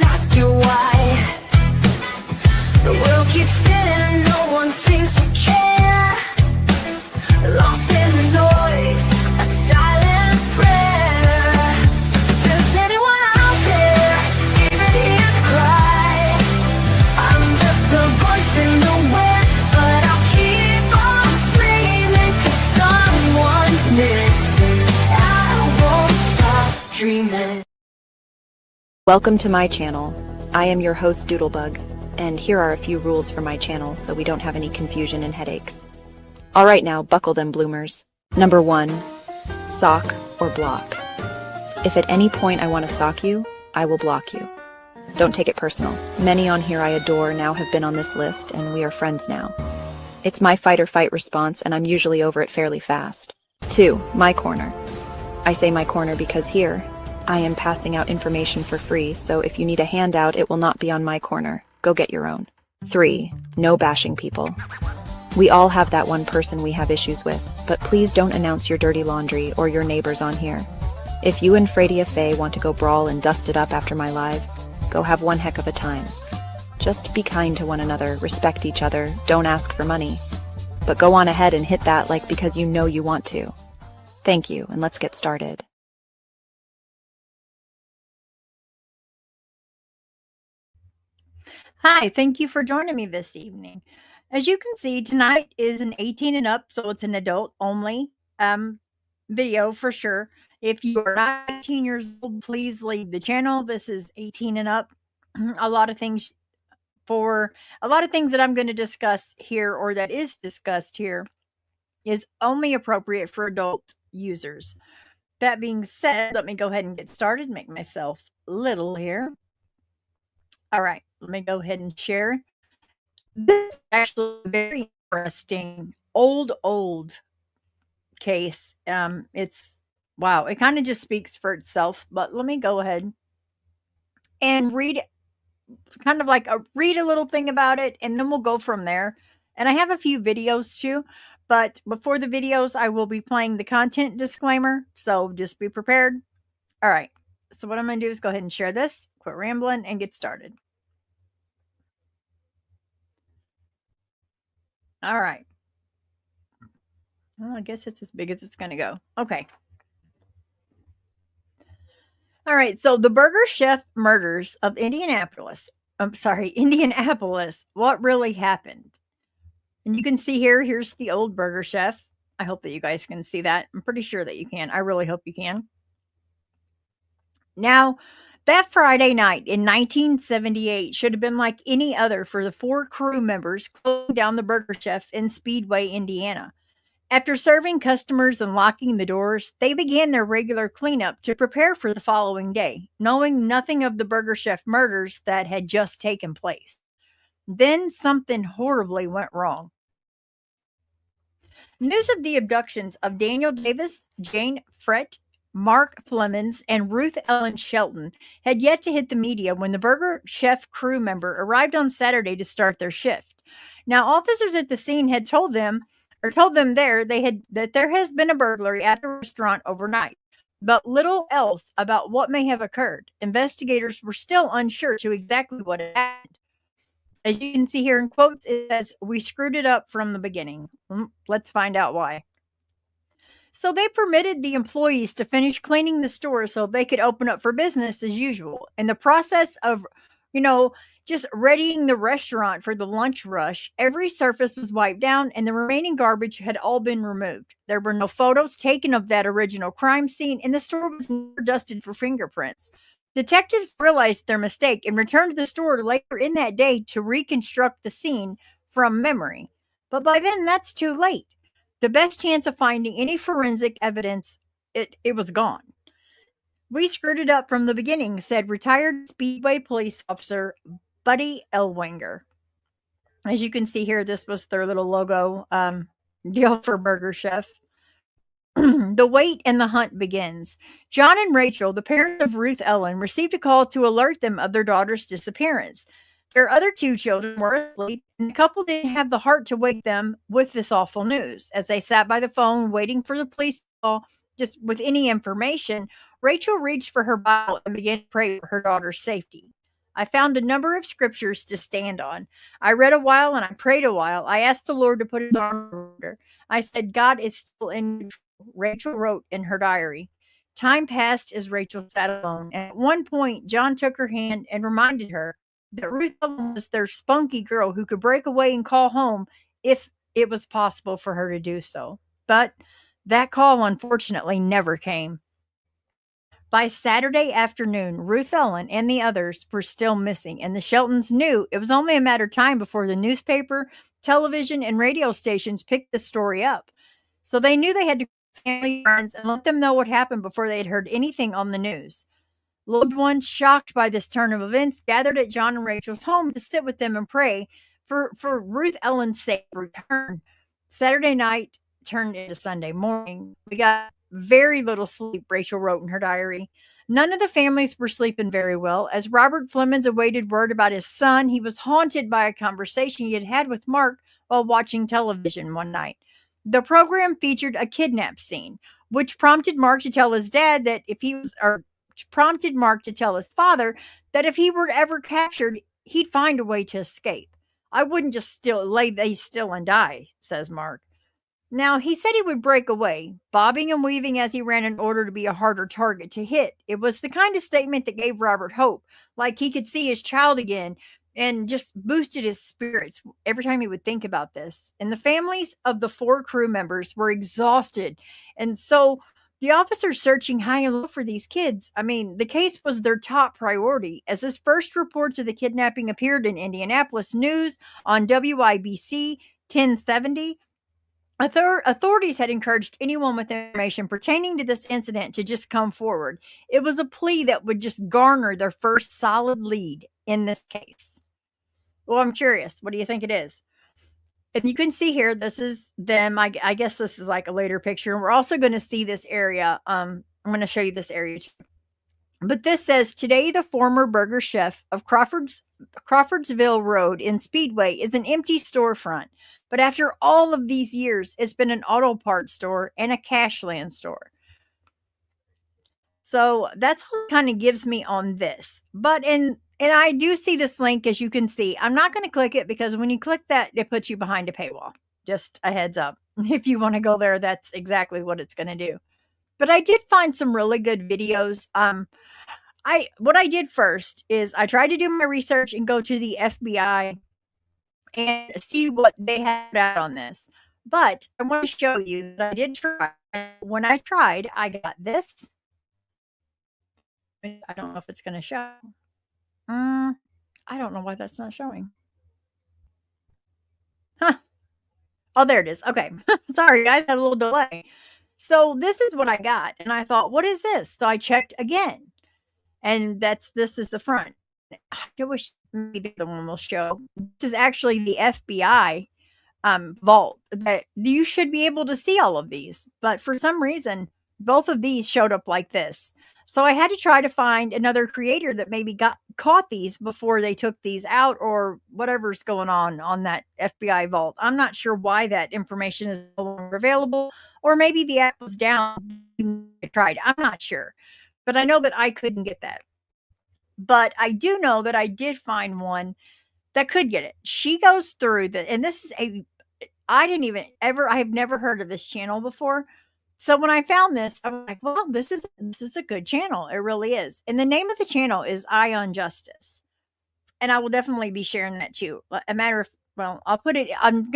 ask you why. The world keeps spinning, no one seems to care. Lost in the noise, a silent prayer. Does anyone out there even hear the cry? I'm just a voice in the wind, but I'll keep on screaming, 'cause someone's missing. I won't stop dreaming. Welcome to my channel. I am your host Doodlebug, and here are a few rules for my channel so we don't have any confusion and headaches. Alright now, buckle them bloomers. Number 1, sock or block. If at any point I want to sock you, I will block you. Don't take it personal. Many on here I adore now have been on this list, and we are friends now. It's my fight or fight response, and I'm usually over it fairly fast. 2, my corner. I say my corner because here, I am passing out information for free, so if you need a handout, it will not be on my corner. Go get your own. 3, no bashing people. We all have that one person we have issues with, but please don't announce your dirty laundry or your neighbors on here. If you and Fredia Faye want to go brawl and dust it up after my live, go have one heck of a time. Just be kind to one another, respect each other, don't ask for money. But go on ahead and hit that like because you know you want to. Thank you, and let's get started. Hi, thank you for joining me this evening. As you can see, tonight is an 18 and up, so it's an adult only video for sure. If you are not 18 years old, please leave the channel. This is 18 and up. A lot of things that I'm going to discuss here, or that is discussed here, is only appropriate for adult users. That being said, let me go ahead and get started, make myself little here. All right, let me go ahead and share. This is actually a very interesting old case. It's wow, it kind of just speaks for itself, but let me go ahead and read read a little thing about it, and then we'll go from there. And I have a few videos too, but before the videos I will be playing the content disclaimer, so just be prepared. All right, so what I'm going to do is go ahead and share this, quit rambling, and get started. All right. Well, I guess it's as big as it's going to go. Okay. All right. So the Burger Chef murders of Indianapolis. Indianapolis. What really happened? And you can see here's the old Burger Chef. I hope that you guys can see that. I'm pretty sure that you can. I really hope you can. Now, that Friday night in 1978 should have been like any other for the 4 crew members closing down the Burger Chef in Speedway, Indiana. After serving customers and locking the doors, they began their regular cleanup to prepare for the following day, knowing nothing of the Burger Chef murders that had just taken place. Then something horribly went wrong. News of the abductions of Daniel Davis, Jane Frett, Mark Flemons, and Ruth Ellen Shelton had yet to hit the media when the Burger Chef crew member arrived on Saturday to start their shift. Now, officers at the scene had told them that there has been a burglary at the restaurant overnight, but little else about what may have occurred. Investigators were still unsure to exactly what had happened. As you can see here in quotes, it says, "We screwed it up from the beginning." Let's find out why. So they permitted the employees to finish cleaning the store so they could open up for business as usual. In the process of, just readying the restaurant for the lunch rush, every surface was wiped down and the remaining garbage had all been removed. There were no photos taken of that original crime scene, and the store was never dusted for fingerprints. Detectives realized their mistake and returned to the store later in that day to reconstruct the scene from memory. But by then, that's too late. The best chance of finding any forensic evidence, it was gone. "We screwed it up from the beginning," said retired Speedway police officer Buddy Ellwanger. As you can see here, this was their little logo deal for Burger Chef. The wait and the hunt begins. John and Rachel, the parents of Ruth Ellen, received a call to alert them of their daughter's disappearance. Their other 2 children were asleep, and the couple didn't have the heart to wake them with this awful news. As they sat by the phone waiting for the police to call just with any information, Rachel reached for her Bible and began to pray for her daughter's safety. I found a number of scriptures to stand on. I read a while and I prayed a while. I asked the Lord to put his arm around her. I said, God is still in control. Rachel wrote in her diary. Time passed as Rachel sat alone. And at one point, John took her hand and reminded her that Ruth was their spunky girl who could break away and call home if it was possible for her to do so. But that call, unfortunately, never came. By Saturday afternoon, Ruth Ellen and the others were still missing, and the Sheltons knew it was only a matter of time before the newspaper, television, and radio stations picked the story up. So they knew they had to call family friends and let them know what happened before they had heard anything on the news. Loved ones, shocked by this turn of events, gathered at John and Rachel's home to sit with them and pray for Ruth Ellen's safe return. Saturday night turned into Sunday morning. We got very little sleep, Rachel wrote in her diary. None of the families were sleeping very well. As Robert Flemings awaited word about his son, he was haunted by a conversation he had had with Mark while watching television one night. The program featured a kidnap scene, which prompted Mark to tell his dad that if he was, or prompted Mark to tell his father that if he were ever captured, he'd find a way to escape. I wouldn't just lay still and die, says Mark. Now, he said he would break away, bobbing and weaving as he ran in order to be a harder target to hit. It was the kind of statement that gave Robert hope, like he could see his child again, and just boosted his spirits every time he would think about this. And the families of the 4 crew members were exhausted. And so the officers searching high and low for these kids. I mean, the case was their top priority. As this first reports of the kidnapping appeared in Indianapolis News on WIBC 1070, authorities had encouraged anyone with information pertaining to this incident to just come forward. It was a plea that would just garner their first solid lead in this case. Well, I'm curious. What do you think it is? And you can see here, this is them. I guess this is like a later picture. And we're also going to see this area. I'm going to show you this area too. But this says, today the former burger chef of Crawfordsville Road in Speedway is an empty storefront. But after all of these years, it's been an auto parts store and a cashland store. So that's what kind of gives me on this. But and I do see this link, as you can see. I'm not going to click it because when you click that, it puts you behind a paywall. Just a heads up. If you want to go there, that's exactly what it's going to do. But I did find some really good videos. What I did first is I tried to do my research and go to the FBI and see what they had out on this. But I want to show you that I did try. When I tried, I got this. I don't know if it's going to show. I don't know why that's not showing. Huh. Oh, there it is. Okay. Sorry, guys. Had a little delay. So this is what I got. And I thought, what is this? So I checked again. And this is the front. I wish maybe the other one will show. This is actually the FBI vault that you should be able to see all of these. But for some reason, both of these showed up like this. So I had to try to find another creator that maybe caught these before they took these out, or whatever's going on that FBI vault. I'm not sure why that information is no longer available, or maybe the app was down. I tried. I'm not sure. But I know that I couldn't get that. But I do know that I did find one that could get it. She goes through and this is I have never heard of this channel before. So when I found this, I was like, well, this is a good channel. It really is. And the name of the channel is Eye on Justice. And I will definitely be sharing that too. I'm going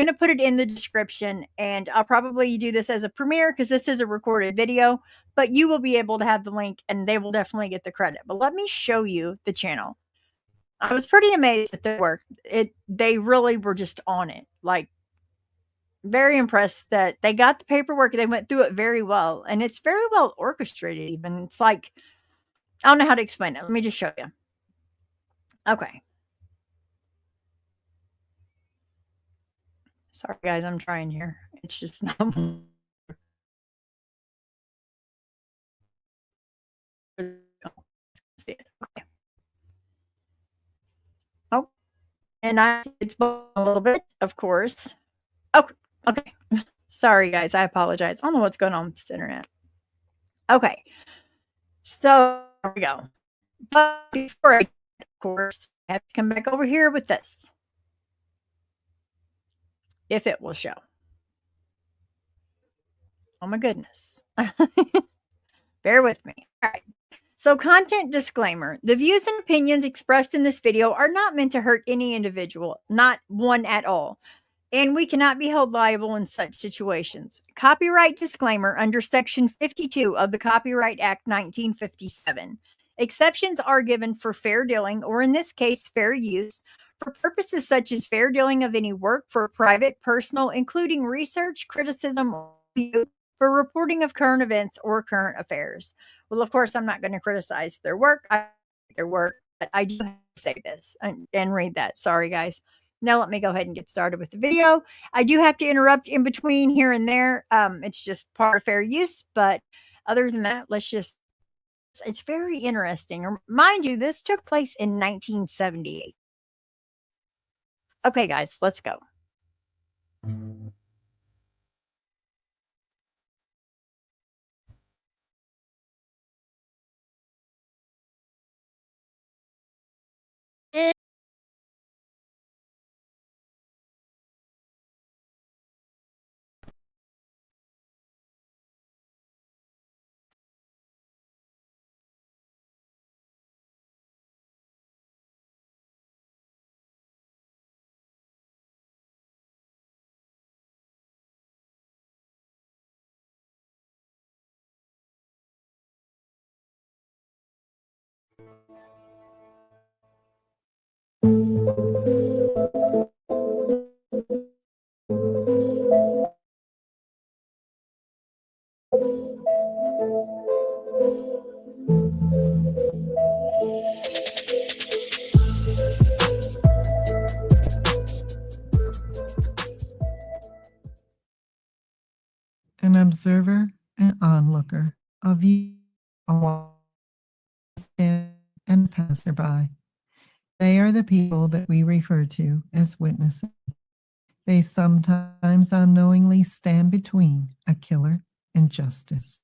to put it in the description, and I'll probably do this as a premiere because this is a recorded video, but you will be able to have the link and they will definitely get the credit. But let me show you the channel. I was pretty amazed at their work. They really were just on it. Like, very impressed that they got the paperwork. They went through it very well, and it's very well orchestrated even. It's like, I don't know how to explain it. Let me just show you. Okay. Sorry, guys, I'm trying here. It's just not. Okay. Oh, and it's a little bit, of course. Oh, okay. Sorry, guys. I apologize. I don't know what's going on with this internet. Okay. So, here we go. But before course, I have to come back over here with this. If it will show. Oh my goodness. Bear with me. All right. So, content disclaimer. The views and opinions expressed in this video are not meant to hurt any individual, not one at all. And we cannot be held liable in such situations. Copyright disclaimer under Section 52 of the Copyright Act 1957. Exceptions are given for fair dealing, or in this case, fair use, for purposes such as fair dealing of any work for private, personal, including research, criticism, or review, for reporting of current events or current affairs. Well, of course, I'm not going to criticize their work. But I do have to say this and read that. Sorry, guys. Now let me go ahead and get started with the video. I do have to interrupt in between here and there. It's just part of fair use. But other than that, it's very interesting. Mind you, this took place in 1978. Okay, guys, let's go. An observer, an onlooker, a viewer, a and passerby. They are the people that we refer to as witnesses. They sometimes unknowingly stand between a killer and justice.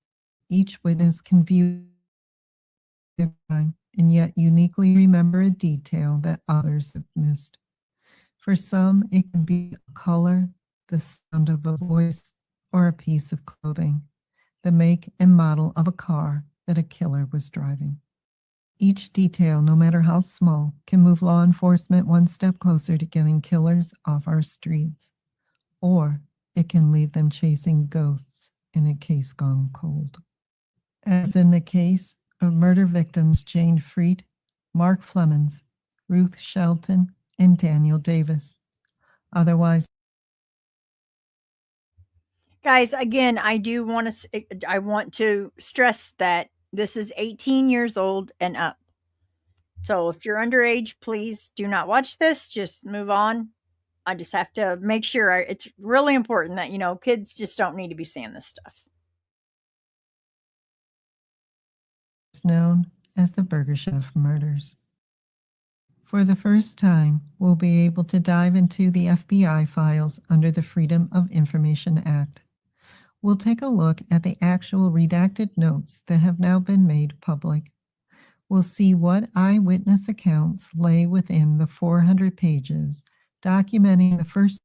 Each witness can view the crime and yet uniquely remember a detail that others have missed. For some, it can be a color, the sound of a voice, or a piece of clothing, the make and model of a car that a killer was driving. Each detail, no matter how small, can move law enforcement one step closer to getting killers off our streets, or it can leave them chasing ghosts in a case gone cold. As in the case of murder victims Jane Freet, Mark Flemons, Ruth Shelton, and Daniel Davis, otherwise. Guys, again, I want to stress that this is 18 years old and up. So if you're underage, please do not watch this. Just move on. I just have to make sure it's really important that, kids just don't need to be seeing this stuff. It's known as the Burger Chef murders. For the first time, we'll be able to dive into the FBI files under the Freedom of Information Act. We'll take a look at the actual redacted notes that have now been made public. We'll see what eyewitness accounts lay within the 400 pages documenting the first.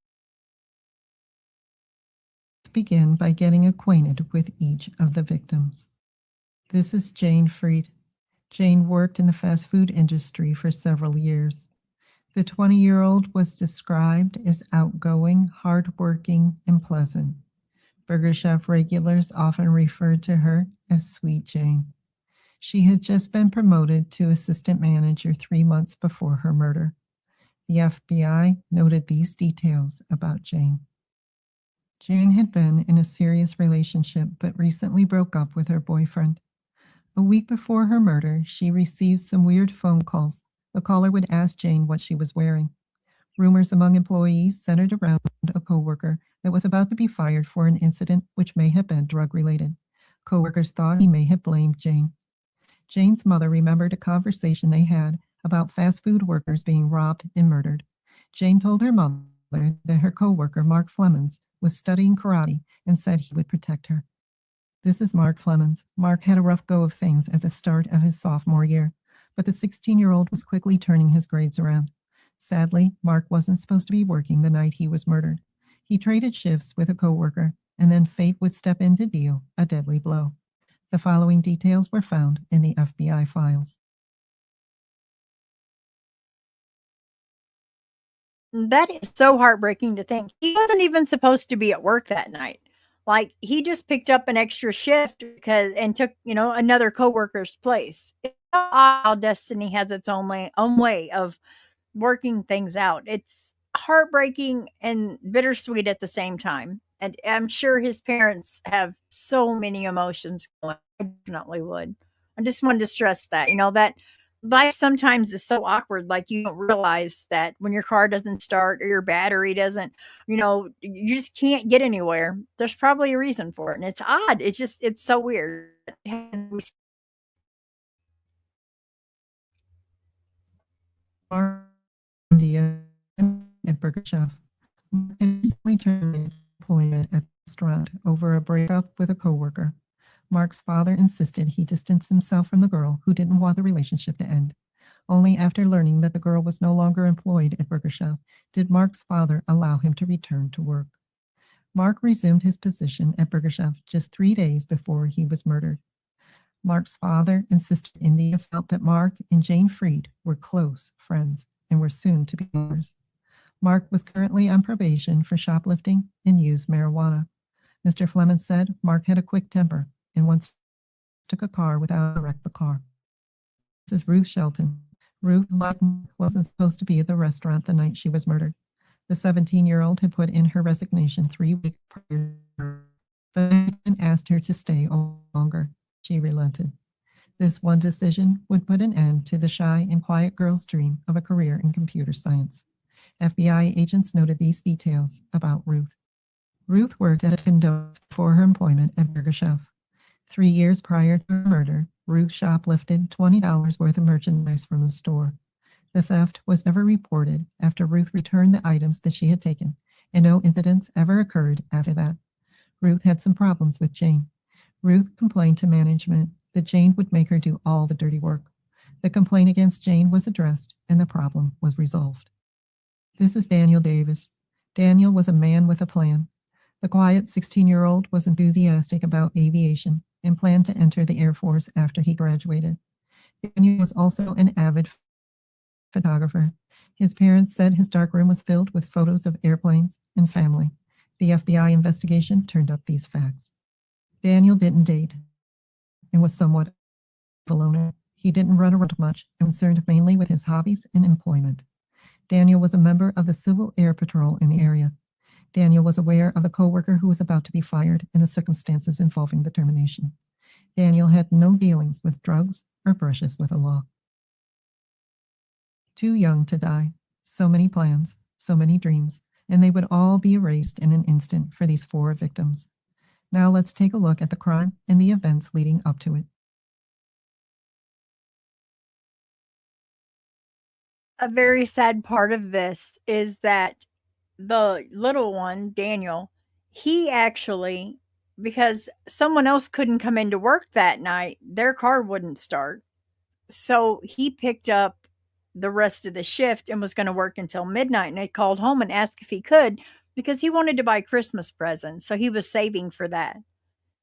Let's begin by getting acquainted with each of the victims. This is Jane Freet. Jane worked in the fast food industry for several years. The 20-year-old was described as outgoing, hardworking, and pleasant. Burger Chef regulars often referred to her as Sweet Jane. She had just been promoted to assistant manager 3 months before her murder. The FBI noted these details about Jane. Jane had been in a serious relationship but recently broke up with her boyfriend. A week before her murder, she received some weird phone calls. The caller would ask Jane what she was wearing. Rumors among employees centered around a coworker that was about to be fired for an incident which may have been drug-related. Coworkers thought he may have blamed Jane. Jane's mother remembered a conversation they had about fast food workers being robbed and murdered. Jane told her mother that her coworker, Mark Flemons, was studying karate and said he would protect her. This is Mark Flemons. Mark had a rough go of things at the start of his sophomore year, but the 16-year-old was quickly turning his grades around. Sadly, Mark wasn't supposed to be working the night he was murdered. He traded shifts with a coworker, and then fate would step in to deal a deadly blow. The following details were found in the FBI files. That is so heartbreaking to think. He wasn't even supposed to be at work that night. Like, he just picked up an extra shift because and took, another coworker's place. It's so odd how destiny has its own way of working things out. It's heartbreaking and bittersweet at the same time. And I'm sure his parents have so many emotions going. I definitely would. I just wanted to stress that, that life sometimes is so awkward. Like, you don't realize that when your car doesn't start or your battery doesn't, you just can't get anywhere. There's probably a reason for it. And it's odd. It's so weird. India and Burger Chef. Mark had recently terminated employment at the restaurant over a breakup with a coworker. Mark's father insisted he distance himself from the girl who didn't want the relationship to end. Only after learning that the girl was no longer employed at Burger Chef did Mark's father allow him to return to work. Mark resumed his position at Burger Chef just 3 days before he was murdered. Mark's father and sister India felt that Mark and Jane Freed were close friends and were soon to be lovers. Mark was currently on probation for shoplifting and used marijuana. Mr. Fleming said Mark had a quick temper and once took a car without a wreck the car. This is Ruth Shelton. Ruth, like Mark, wasn't supposed to be at the restaurant the night she was murdered. The 17-year-old had put in her resignation 3 weeks prior, but asked her to stay longer. She relented. This one decision would put an end to the shy and quiet girl's dream of a career in computer science. FBI agents noted these details about Ruth. Ruth worked at a condo before her employment at Burger Chef. 3 years prior to her murder, Ruth shoplifted $20 worth of merchandise from the store. The theft was never reported after Ruth returned the items that she had taken, and no incidents ever occurred after that. Ruth had some problems with Jane. Ruth complained to management that Jane would make her do all the dirty work. The complaint against Jane was addressed, and the problem was resolved. This is Daniel Davis. Daniel was a man with a plan. The quiet 16-year-old was enthusiastic about aviation and planned to enter the Air Force after he graduated. Daniel was also an avid photographer. His parents said his darkroom was filled with photos of airplanes and family. The FBI investigation turned up these facts. Daniel didn't date and was somewhat of a loner. He didn't run around much and concerned mainly with his hobbies and employment. Daniel was a member of the Civil Air Patrol in the area. Daniel was aware of a coworker who was about to be fired and the circumstances involving the termination. Daniel had no dealings with drugs or brushes with the law. Too young to die. So many plans, so many dreams, and they would all be erased in an instant for these 4 victims. Now let's take a look at the crime and the events leading up to it. A very sad part of this is that the little one, Daniel, he actually, because someone else couldn't come into work that night, their car wouldn't start. So he picked up the rest of the shift and was going to work until midnight. And I called home and asked if he could because he wanted to buy Christmas presents. So he was saving for that.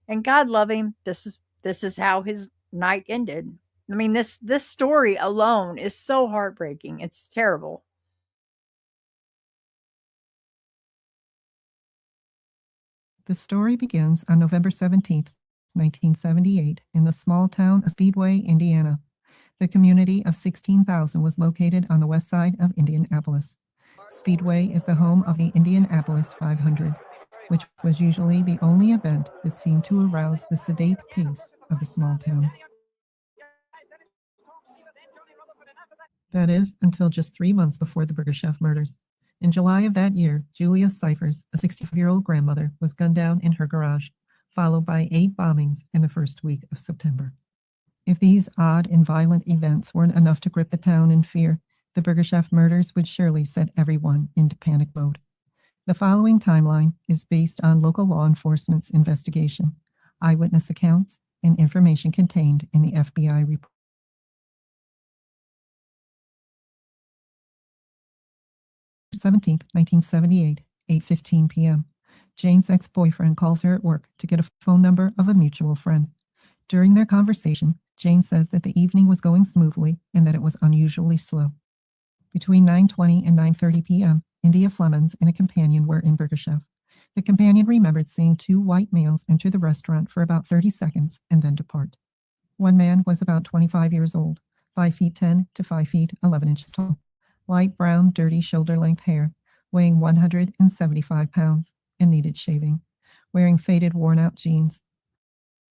And God love him. This is how his night ended. I mean, this story alone is so heartbreaking. It's terrible. The story begins on November 17th, 1978, in the small town of Speedway, Indiana. The community of 16,000 was located on the west side of Indianapolis. Speedway is the home of the Indianapolis 500, which was usually the only event that seemed to arouse the sedate peace of the small town. That is, until just 3 months before the Burger Chef murders. In July of that year, Julia Cyphers, a 65-year-old grandmother, was gunned down in her garage, followed by 8 bombings in the first week of September. If these odd and violent events weren't enough to grip the town in fear, the Burger Chef murders would surely set everyone into panic mode. The following timeline is based on local law enforcement's investigation, eyewitness accounts, and information contained in the FBI report. 17th, 1978, 8:15 p.m. Jane's ex-boyfriend calls her at work to get a phone number of a mutual friend. During their conversation, Jane says that the evening was going smoothly and that it was unusually slow. Between 9:20 and 9:30 p.m., India Flemons and a companion were in Burger Chef. The companion remembered seeing two white males enter the restaurant for about 30 seconds and then depart. One man was about 25 years old, 5 feet 10 to 5 feet 11 inches tall, light brown, dirty shoulder-length hair, weighing 175 pounds, and needed shaving, wearing faded, worn-out jeans.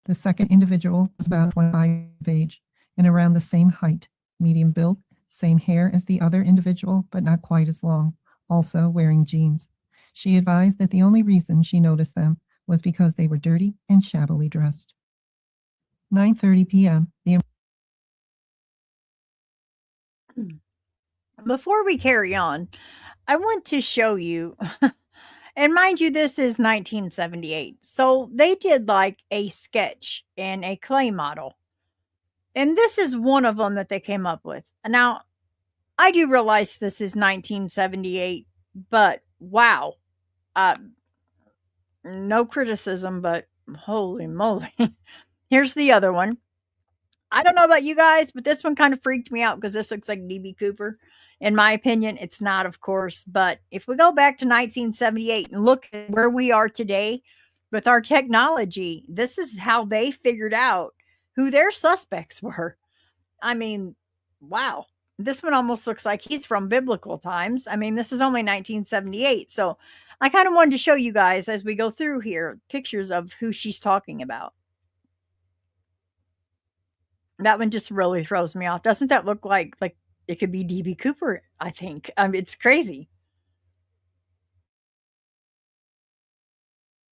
The second individual was about 25 of age and around the same height, medium build, same hair as the other individual, but not quite as long, also wearing jeans. She advised that the only reason she noticed them was because they were dirty and shabbily dressed. 9:30 p.m. Before we carry on, I want to show you, and mind you, this is 1978. So they did like a sketch and a clay model. And this is one of them that they came up with. Now, I do realize this is 1978, but wow. Uh, no criticism, but holy moly. Here's the other one. I don't know about you guys, but this one kind of freaked me out because this looks like DB Cooper. In my opinion, it's not, of course. But if we go back to 1978 and look at where we are today with our technology, this is how they figured out who their suspects were. I mean, wow. This one almost looks like he's from biblical times. I mean, this is only 1978. So I kind of wanted to show you guys as we go through here pictures of who she's talking about. That one just really throws me off. Doesn't that look like it could be DB Cooper, I think. It's crazy.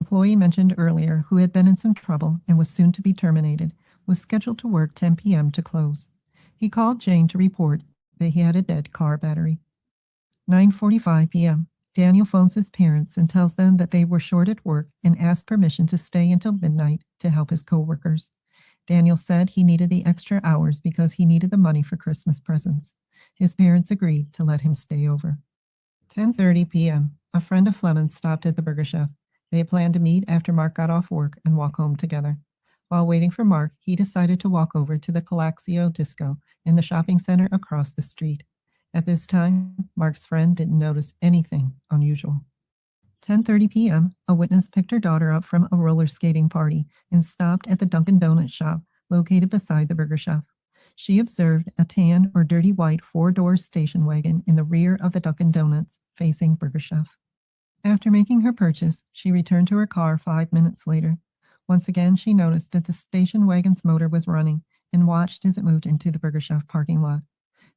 Employee mentioned earlier, who had been in some trouble and was soon to be terminated, was scheduled to work 10 p.m. to close. He called Jane to report that he had a dead car battery. 9:45 p.m. Daniel phones his parents and tells them that they were short at work and asked permission to stay until midnight to help his co-workers. Daniel said he needed the extra hours because he needed the money for Christmas presents. His parents agreed to let him stay over. 10:30 p.m. A friend of Fleming's stopped at the Burger Chef. They had planned to meet after Mark got off work and walk home together. While waiting for Mark, he decided to walk over to the Calaxio Disco in the shopping center across the street. At this time, Mark's friend didn't notice anything unusual. 10:30 p.m., a witness picked her daughter up from a roller skating party and stopped at the Dunkin' Donuts shop located beside the Burger Chef. She observed a tan or dirty white four-door station wagon in the rear of the Dunkin' Donuts facing Burger Chef. After making her purchase, she returned to her car 5 minutes later. Once again, she noticed that the station wagon's motor was running and watched as it moved into the Burger Chef parking lot.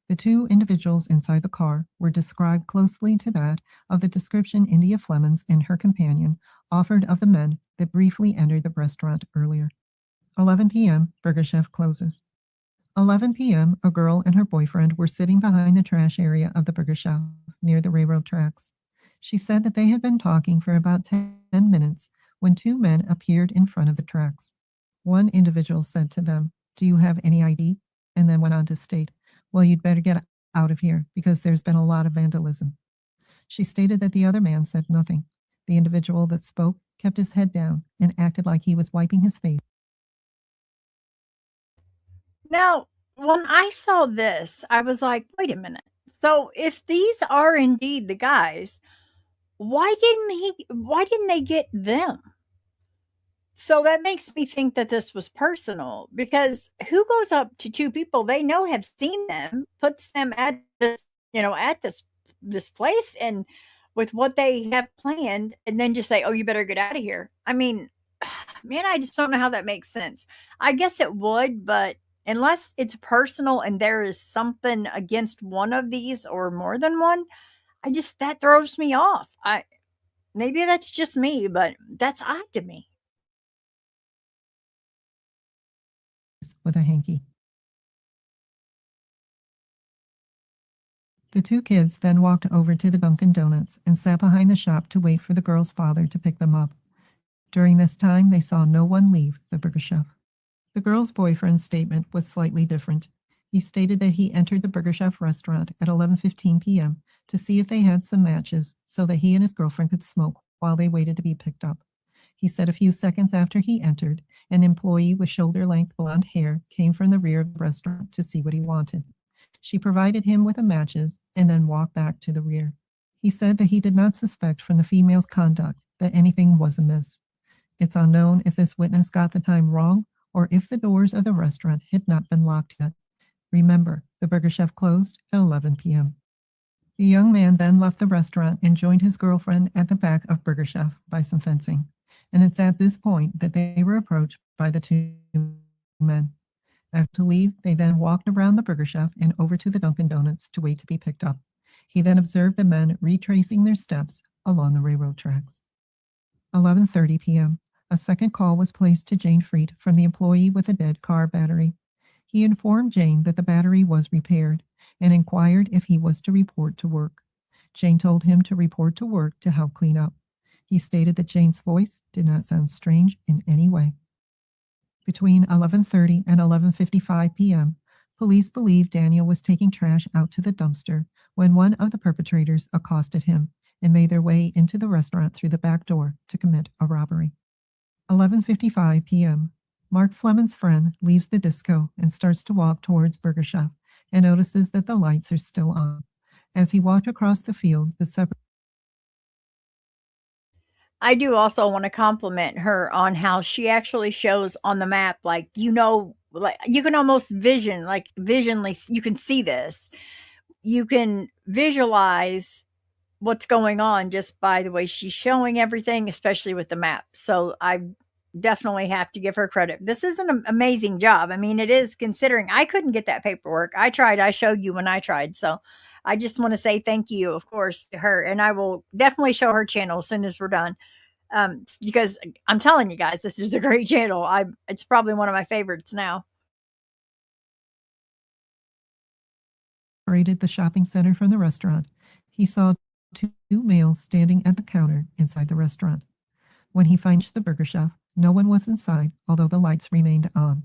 The two individuals inside the car were described closely to that of the description India Flemons and her companion offered of the men that briefly entered the restaurant earlier. 11 p.m., Burger Chef closes. 11 p.m., a girl and her boyfriend were sitting behind the trash area of the Burger Chef near the railroad tracks. She said that they had been talking for about 10 minutes when two men appeared in front of the tracks. One individual said to them, "Do you have any ID?" and then went on to state, "Well, you'd better get out of here because there's been a lot of vandalism." She stated that the other man said nothing. The individual that spoke kept his head down and acted like he was wiping his face. Now, when I saw this, I was like, wait a minute. So if these are indeed the guys, why didn't they get them? So that makes me think that this was personal, because who goes up to two people they know have seen them, puts them at this place and with what they have planned, and then just say, "Oh, you better get out of here." I mean, man, I just don't know how that makes sense. I guess it would, but unless it's personal and there is something against one of these or more than one, that throws me off. Maybe that's just me, but that's odd to me. With a hanky. The two kids then walked over to the Dunkin' Donuts and sat behind the shop to wait for the girl's father to pick them up. During this time, they saw no one leave the Burger Chef. The girl's boyfriend's statement was slightly different. He stated that he entered the Burger Chef restaurant at 11:15 p.m. to see if they had some matches so that he and his girlfriend could smoke while they waited to be picked up. He said a few seconds after he entered, an employee with shoulder-length blonde hair came from the rear of the restaurant to see what he wanted. She provided him with the matches and then walked back to the rear. He said that he did not suspect from the female's conduct that anything was amiss. It's unknown if this witness got the time wrong or if the doors of the restaurant had not been locked yet. Remember, the Burger Chef closed at 11 p.m. The young man then left the restaurant and joined his girlfriend at the back of Burger Chef by some fencing. And it's at this point that they were approached by the two men. After to leave, they then walked around the Burger Chef and over to the Dunkin' Donuts to wait to be picked up. He then observed the men retracing their steps along the railroad tracks. 11:30 p.m. A second call was placed to Jane Freed from the employee with a dead car battery. He informed Jane that the battery was repaired and inquired if he was to report to work. Jane told him to report to work to help clean up. He stated that Jane's voice did not sound strange in any way. Between 11:30 and 11:55 p.m., police believed Daniel was taking trash out to the dumpster when one of the perpetrators accosted him and made their way into the restaurant through the back door to commit a robbery. 11:55 p.m. Mark Fleming's friend leaves the disco and starts to walk towards Burger Chef and notices that the lights are still on. As he walked across the field, the separate I do also want to compliment her on how she actually shows on the map, like, like you can almost visually, you can see this. You can visualize what's going on just by the way she's showing everything, especially with the map. So I definitely have to give her credit. This is an amazing job. I mean, it is, considering I couldn't get that paperwork. I tried. I showed you when I tried. So I just want to say thank you, of course, to her. And I will definitely show her channel as soon as we're done. Because I'm telling you guys, this is a great channel. It's probably one of my favorites now. separated the shopping center from the restaurant, he saw two males standing at the counter inside the restaurant. When he finished the Burger Chef, no one was inside, although the lights remained on.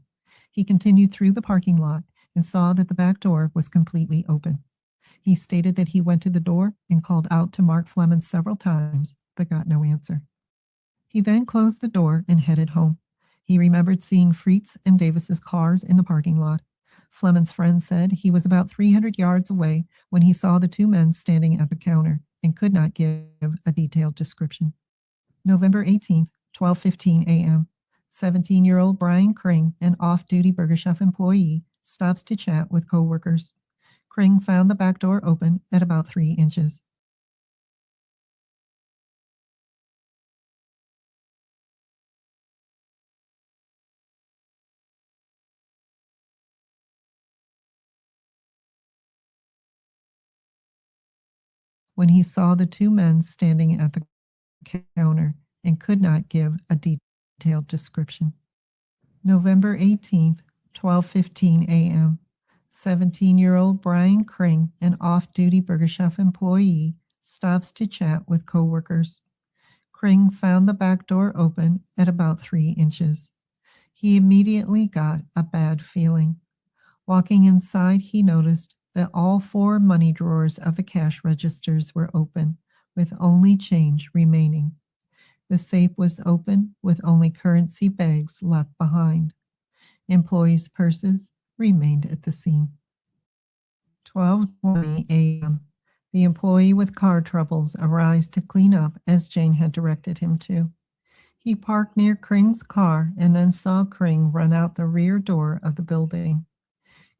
He continued through the parking lot and saw that the back door was completely open. He stated that he went to the door and called out to Mark Fleming several times, but got no answer. He then closed the door and headed home. He remembered seeing Freet's and Davis's cars in the parking lot. Fleming's friend said he was about 300 yards away when he saw the two men standing at the counter and could not give a detailed description. November 18th, 12:15 a.m. 17-year-old Brian Kring, an off-duty Burger Chef employee, stops to chat with coworkers. Kring found the back door open at about 3 inches. When he saw the two men standing at the counter and could not give a detailed description. November 18th, 12:15 a.m. 17-year-old Brian Kring, an off-duty Burger Chef employee, stops to chat with coworkers. Kring found the back door open at about 3 inches. He immediately got a bad feeling. Walking inside, he noticed that all 4 money drawers of the cash registers were open, with only change remaining. The safe was open with only currency bags left behind. Employees' purses remained at the scene. 12:20 a.m. The employee with car troubles arrives to clean up as Jane had directed him to. He parked near Kring's car and then saw Kring run out the rear door of the building.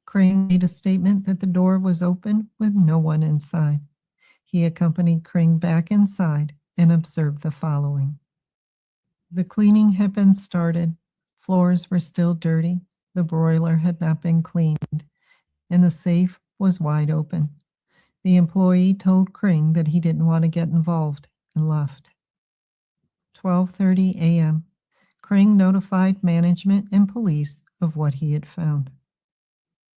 Kring made a statement that the door was open with no one inside. He accompanied Kring back inside and observed the following. The cleaning had been started, floors were still dirty, the broiler had not been cleaned, and the safe was wide open. The employee told Kring that he didn't want to get involved and left. 12:30 a.m. Kring notified management and police of what he had found.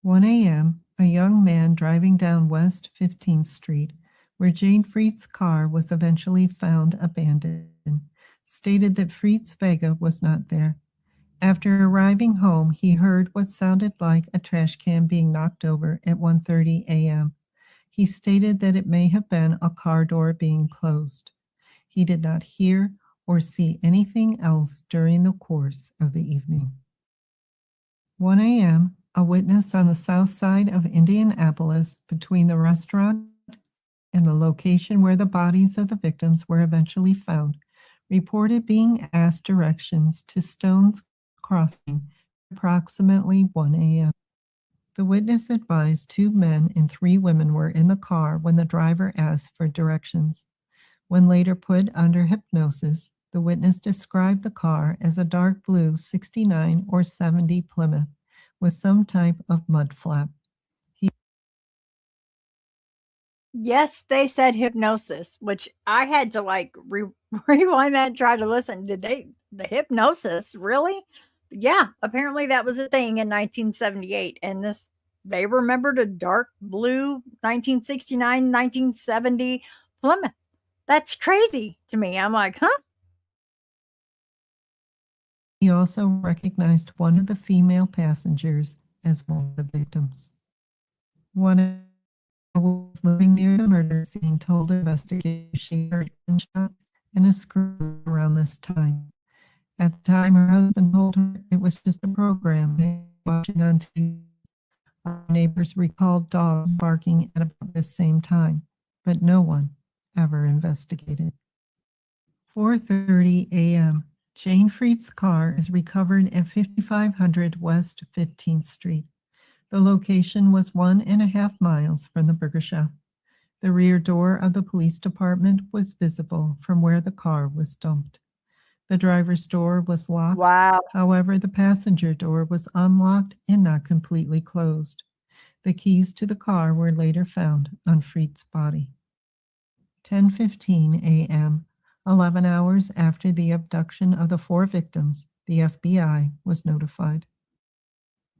1 a.m., a young man driving down West 15th Street, where Jane Freet's car was eventually found abandoned, stated that Freet's Vega was not there. After arriving home, he heard what sounded like a trash can being knocked over at 1:30 a.m. He stated that it may have been a car door being closed. He did not hear or see anything else during the course of the evening. 1 a.m., a witness on the south side of Indianapolis between the restaurant and the location where the bodies of the victims were eventually found reported being asked directions to Stone's Crossing approximately 1 a.m. The witness advised 2 men and 3 women were in the car when the driver asked for directions. When later put under hypnosis, the witness described the car as a dark blue 69 or 70 Plymouth with some type of mud flap. Yes, they said hypnosis, which I had to rewind that and try to listen. The hypnosis, really? Yeah, apparently that was a thing in 1978. And they remembered a dark blue 1969, 1970 Plymouth. That's crazy to me. I'm like, huh? He also recognized one of the female passengers as one of the victims. One who was living near the murder scene told investigators she heard gunshots and a scream around this time. At the time, her husband told her it was just a program they were watching on TV. Our neighbors recalled dogs barking at about the same time, but no one ever investigated. 4:30 a.m. Jane Freed's car is recovered at 5500 West 15th Street. The location was 1.5 miles from the burger shop. The rear door of the police department was visible from where the car was dumped. The driver's door was locked. Wow. However, the passenger door was unlocked and not completely closed. The keys to the car were later found on Freed's body. 10:15 a.m., 11 hours after the abduction of the 4 victims, the FBI was notified.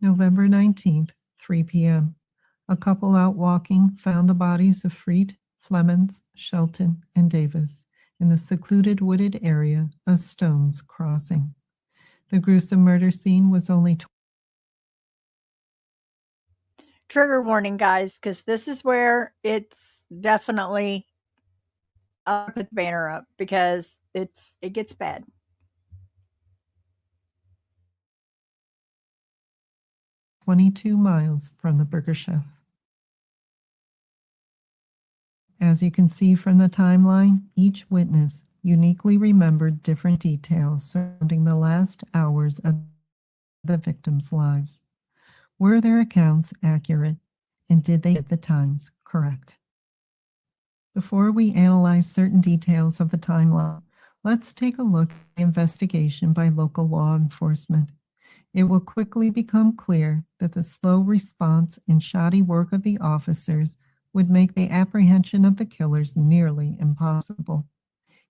November 19th, 3 p.m., a couple out walking found the bodies of Freed, Flemons, Shelton, and Davis in the secluded wooded area of Stone's Crossing. The gruesome murder scene was only Trigger warning, guys, because this is where it's definitely, I'll put the banner up because it gets bad. 22 miles from the burger chef. As you can see from the timeline, each witness uniquely remembered different details surrounding the last hours of the victims' lives. Were their accounts accurate, and did they get the times correct? Before we analyze certain details of the timeline, let's take a look at the investigation by local law enforcement. It will quickly become clear that the slow response and shoddy work of the officers would make the apprehension of the killers nearly impossible.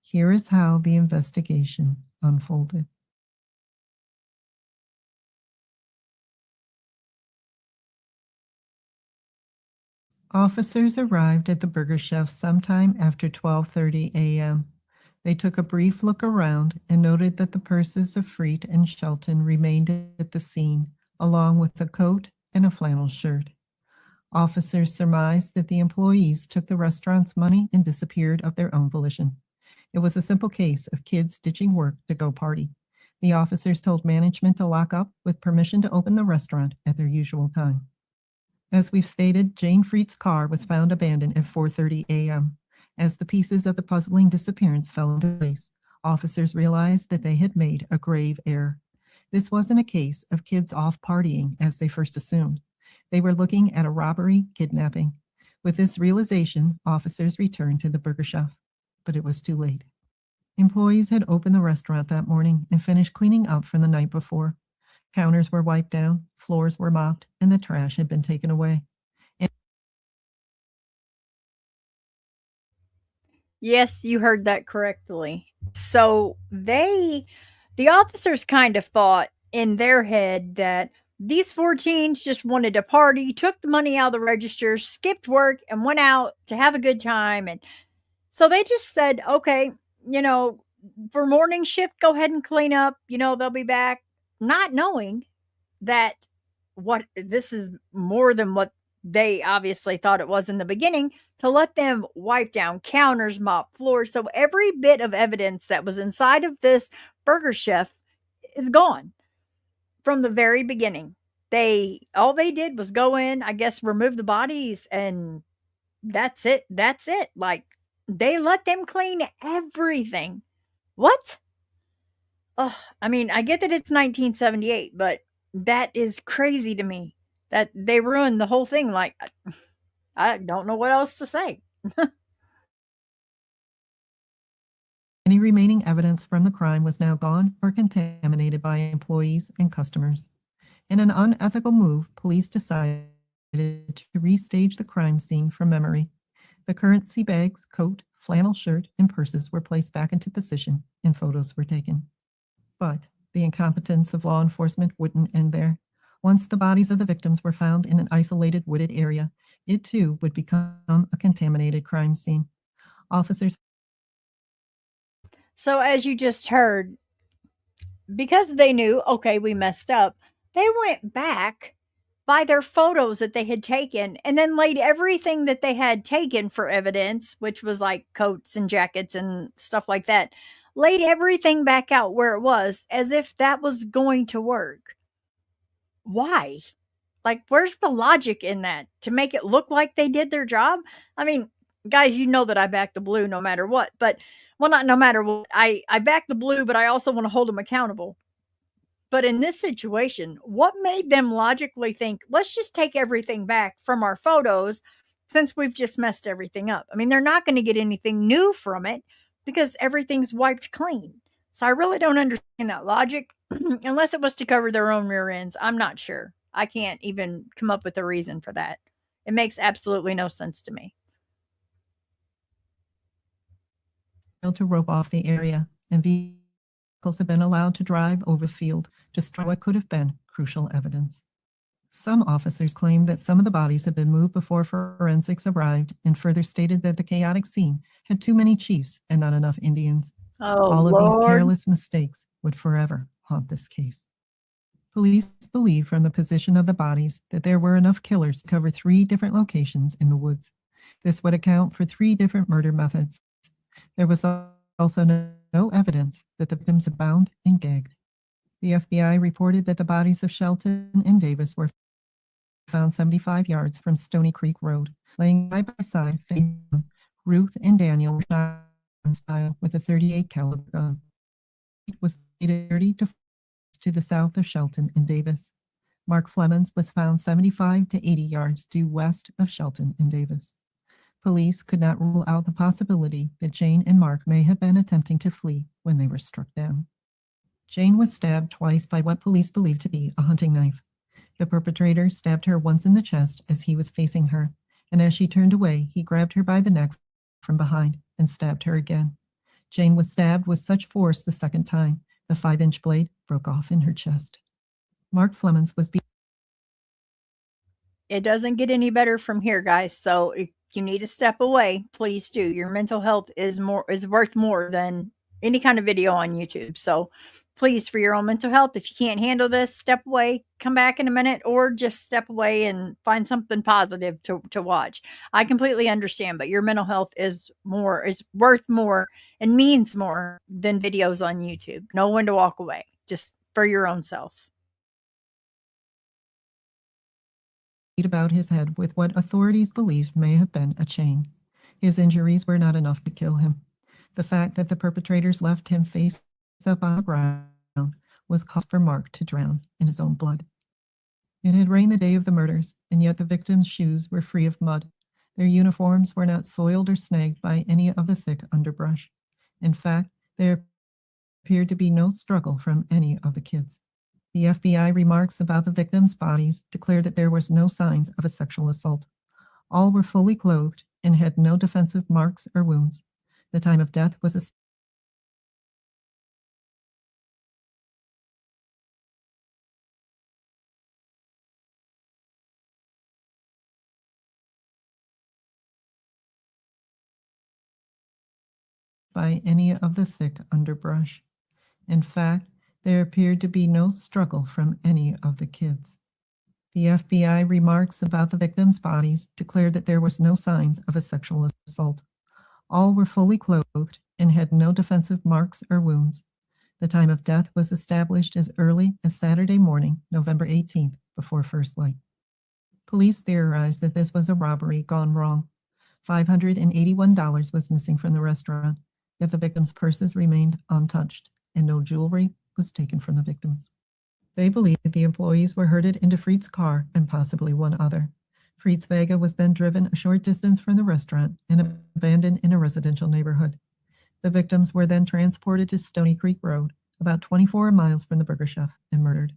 Here is how the investigation unfolded. Officers arrived at the burger chef sometime after 12:30 a.m. They took a brief look around and noted that the purses of Freed and Shelton remained at the scene, along with a coat and a flannel shirt. Officers surmised that the employees took the restaurant's money and disappeared of their own volition. It was a simple case of kids ditching work to go party. The officers told management to lock up with permission to open the restaurant at their usual time. As we've stated, Jane Freed's car was found abandoned at 4:30 a.m. As the pieces of the puzzling disappearance fell into place, officers realized that they had made a grave error. This wasn't a case of kids off partying as they first assumed. They were looking at a robbery kidnapping. With this realization, officers returned to the burger shop, but it was too late. Employees had opened the restaurant that morning and finished cleaning up from the night before. Counters were wiped down, floors were mopped, and the trash had been taken away. Yes, you heard that correctly. So the officers kind of thought in their head that these 4 teens just wanted to party, took the money out of the register, skipped work, and went out to have a good time. And so they just said, okay, for morning shift, go ahead and clean up. They'll be back, not knowing that what this is more than what they obviously thought it was in the beginning, to let them wipe down counters, mop floors. So every bit of evidence that was inside of this burger chef is gone from the very beginning. All they did was go in, I guess, remove the bodies, and that's it. That's it. Like, they let them clean everything. What? Oh, I mean, I get that it's 1978, but that is crazy to me that they ruined the whole thing. Like, I don't know what else to say. Any remaining evidence from the crime was now gone or contaminated by employees and customers. In an unethical move, police decided to restage the crime scene from memory. The currency bags, coat, flannel shirt, and purses were placed back into position, and photos were taken. But the incompetence of law enforcement wouldn't end there. Once the bodies of the victims were found in an isolated wooded area, it too would become a contaminated crime scene. Officers. So, as you just heard, because they knew, okay, we messed up, they went back by their photos that they had taken and then laid everything that they had taken for evidence, which was like coats and jackets and stuff like that, laid everything back out where it was as if that was going to work. Why? Like, where's the logic in that? To make it look like they did their job? I mean, guys, you know that I back the blue no matter what, but well, not no matter what. I back the blue, but I also want to hold them accountable. But in this situation, what made them logically think, let's just take everything back from our photos since we've just messed everything up? I mean, they're not going to get anything new from it because everything's wiped clean. So I really don't understand that logic unless it was to cover their own rear ends. I'm not sure. I can't even come up with a reason for that. It makes absolutely no sense to me. To rope off the area, and vehicles have been allowed to drive over the field, destroying what could have been crucial evidence. Some officers claimed that some of the bodies had been moved before forensics arrived, and further stated that the chaotic scene had too many chiefs and not enough Indians. Oh, All of these Lord. careless mistakes would forever haunt this case. Police believe from the position of the bodies that there were enough killers to cover 3 different locations in the woods. This would account for 3 different murder methods. There was also no evidence that the victims had bound and gagged. The FBI reported that the bodies of Shelton and Davis were found 75 yards from Stony Creek Road, laying side by side facing them. Ruth and Daniel were shot in style with a .38 caliber gun. It was 30 to the south of Shelton and Davis. Mark Flemons was found 75 to 80 yards due west of Shelton and Davis. Police could not rule out the possibility that Jane and Mark may have been attempting to flee when they were struck down. Jane was stabbed twice by what police believed to be a hunting knife. The perpetrator stabbed her once in the chest as he was facing her, and as she turned away, he grabbed her by the neck from behind and stabbed her again. Jane was stabbed with such force the second time, the 5-inch blade broke off in her chest. Mark Flemons was beaten. It doesn't get any better from here, guys. So if you need to step away, please do. Your mental health is worth more than any kind of video on YouTube. So please, for your own mental health, if you can't handle this, step away, come back in a minute, or just step away and find something positive to watch. I completely understand, but your mental health is worth more and means more than videos on YouTube. Know when to walk away, just for your own self. About his head with what authorities believed may have been a chain. His injuries were not enough to kill him. The fact that the perpetrators left him face up on the ground was cause for Mark to drown in his own blood. It had rained the day of the murders, and yet the victims' shoes were free of mud. Their uniforms were not soiled or snagged by any of the thick underbrush. In fact, there appeared to be no struggle from any of the kids. The FBI remarks about the victims' bodies declared that there was no signs of a sexual assault. All were fully clothed and had no defensive marks or wounds. The time of death was by any of the thick underbrush. In fact, there appeared to be no struggle from any of the kids. The FBI remarks about the victims' bodies declared that there was no signs of a sexual assault. All were fully clothed and had no defensive marks or wounds. The time of death was established as early as Saturday morning, November 18th, before first light. Police theorized that this was a robbery gone wrong. $581 was missing from the restaurant, yet the victims' purses remained untouched, and no jewelry was taken from the victims. They believed that the employees were herded into Freed's car and possibly one other. Freed's Vega was then driven a short distance from the restaurant and abandoned in a residential neighborhood. The victims were then transported to Stony Creek Road, about 24 miles from the burger chef, and murdered.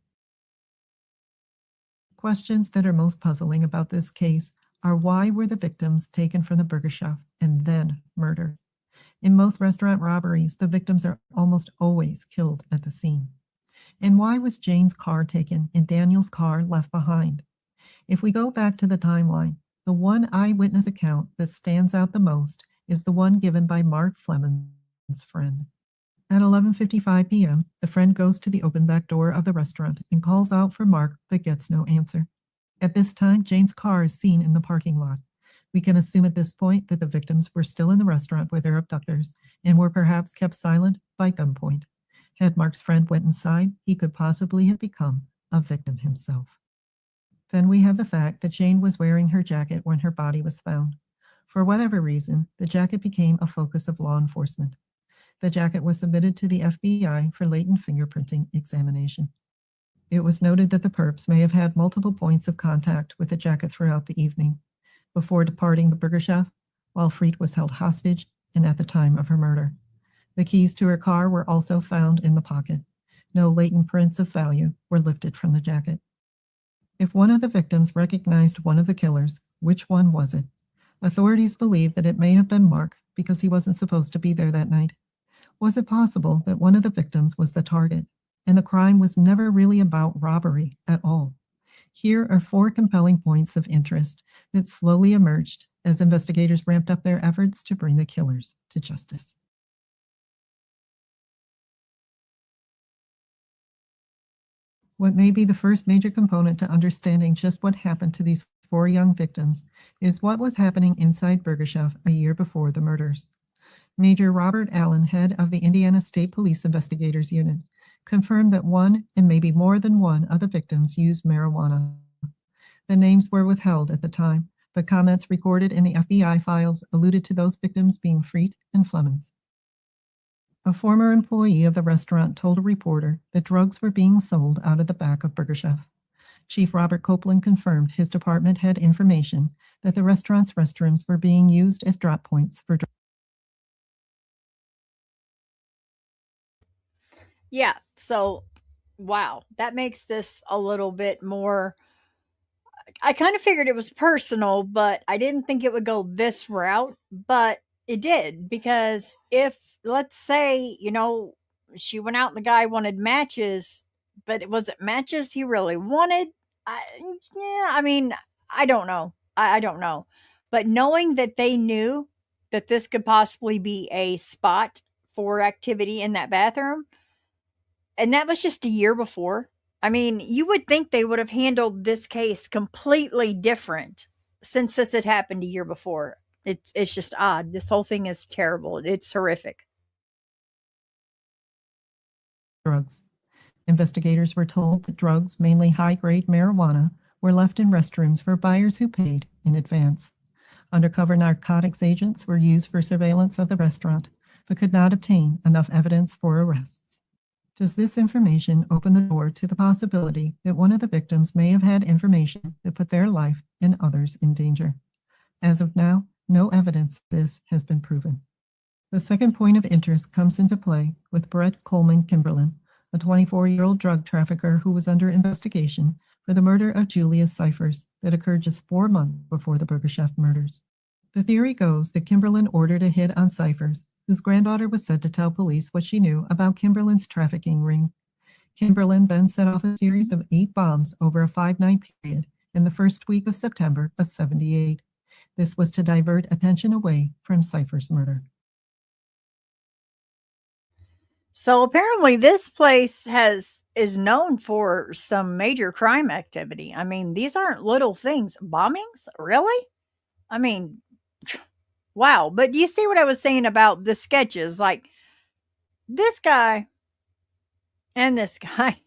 Questions that are most puzzling about this case are why were the victims taken from the burger chef and then murdered? In most restaurant robberies, the victims are almost always killed at the scene. And why was Jane's car taken and Daniel's car left behind? If we go back to the timeline, the one eyewitness account that stands out the most is the one given by Mark Fleming's friend. At 11:55 p.m., the friend goes to the open back door of the restaurant and calls out for Mark but gets no answer. At this time, Jane's car is seen in the parking lot. We can assume at this point that the victims were still in the restaurant with their abductors and were perhaps kept silent by gunpoint. Had Mark's friend went inside, he could possibly have become a victim himself. Then we have the fact that Jane was wearing her jacket when her body was found. For whatever reason, the jacket became a focus of law enforcement. The jacket was submitted to the FBI for latent fingerprinting examination. It was noted that the perps may have had multiple points of contact with the jacket throughout the evening, before departing the burger chef, while Freed was held hostage, and at the time of her murder. The keys to her car were also found in the pocket. No latent prints of value were lifted from the jacket. If one of the victims recognized one of the killers, which one was it? Authorities believe that it may have been Mark because he wasn't supposed to be there that night. Was it possible that one of the victims was the target, and the crime was never really about robbery at all? Here are 4 compelling points of interest that slowly emerged as investigators ramped up their efforts to bring the killers to justice. What may be the first major component to understanding just what happened to these 4 young victims is what was happening inside Burger Chef a year before the murders. Major Robert Allen, head of the Indiana State Police Investigators Unit, confirmed that one and maybe more than one of the victims used marijuana. The names were withheld at the time, but comments recorded in the FBI files alluded to those victims being Freed and Flemings. A former employee of the restaurant told a reporter that drugs were being sold out of the back of Burger Chef. Chief Robert Copeland confirmed his department had information that the restaurant's restrooms were being used as drop points for drugs. Yeah, so wow, that makes this a little bit more. I kind of figured it was personal, but I didn't think it would go this route, but it did. Because if, let's say, she went out and the guy wanted matches, but was it matches he really wanted? I don't know. I don't know. But knowing that they knew that this could possibly be a spot for activity in that bathroom, and that was just a year before. I mean, you would think they would have handled this case completely different since this had happened a year before. It's just odd. This whole thing is terrible. It's horrific. Drugs. Investigators were told that drugs, mainly high-grade marijuana, were left in restrooms for buyers who paid in advance. Undercover narcotics agents were used for surveillance of the restaurant, but could not obtain enough evidence for arrests. Does this information open the door to the possibility that one of the victims may have had information that put their life and others in danger? As of now, no evidence of this has been proven. The second point of interest comes into play with Brett Coleman Kimberlin, a 24-year-old drug trafficker who was under investigation for the murder of Julius Cyphers that occurred just 4 months before the Burger Chef murders. The theory goes that Kimberlin ordered a hit on Cyphers, whose granddaughter was said to tell police what she knew about Kimberlin's trafficking ring. Kimberlin then set off a series of 8 bombs over a 5-night period in the first week of September of '78. This was to divert attention away from Cyphers' murder. So apparently this place is known for some major crime activity. I mean, these aren't little things. Bombings? Really? I mean, wow. But do you see what I was saying about the sketches? Like this guy and this guy.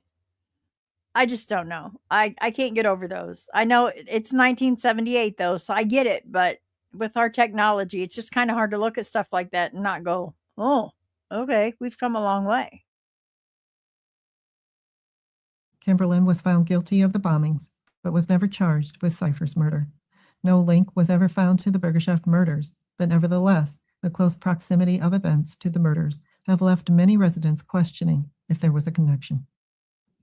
I just don't know. I can't get over those. I know it's 1978 though, so I get it, but with our technology, it's just kind of hard to look at stuff like that and not go, "Oh, okay, we've come a long way." Kimberlin was found guilty of the bombings, but was never charged with Cypher's murder. No link was ever found to the Burgershaft murders, but nevertheless, the close proximity of events to the murders have left many residents questioning if there was a connection.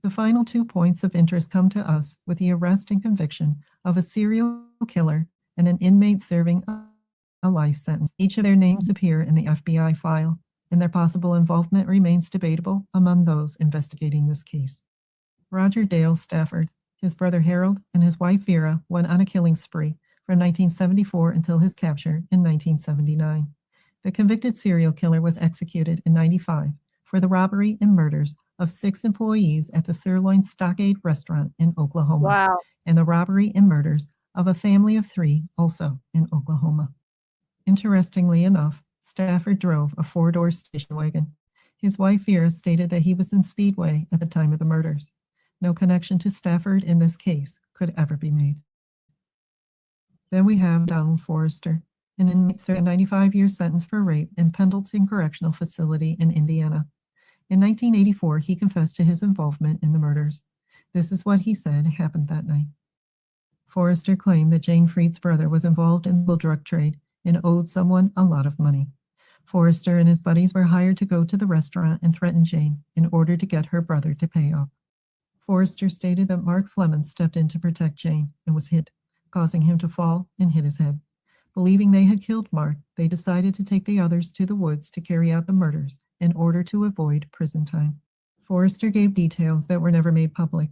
The final 2 points of interest come to us with the arrest and conviction of a serial killer and an inmate serving a life sentence. Each of their names appear in the FBI file, and their possible involvement remains debatable among those investigating this case. Roger Dale Stafford, his brother Harold, and his wife Vera went on a killing spree from 1974 until his capture in 1979. The convicted serial killer was executed in 95 for the robbery and murders of 6 employees at the Sirloin Stockade restaurant in Oklahoma, Wow. and the robbery and murders of a family of 3 also in Oklahoma. Interestingly enough, Stafford drove a 4-door station wagon. His wife Vera stated that he was in Speedway at the time of the murders. No connection to Stafford in this case could ever be made. Then we have Donald Forrester, an inmate serving a 95-year sentence for rape in Pendleton Correctional Facility in Indiana. In 1984, he confessed to his involvement in the murders. This is what he said happened that night. Forrester claimed that Jane Freed's brother was involved in the drug trade and owed someone a lot of money. Forrester and his buddies were hired to go to the restaurant and threaten Jane in order to get her brother to pay up. Forrester stated that Mark Fleming stepped in to protect Jane and was hit, causing him to fall and hit his head. Believing they had killed Mark, they decided to take the others to the woods to carry out the murders in order to avoid prison time. Forrester gave details that were never made public.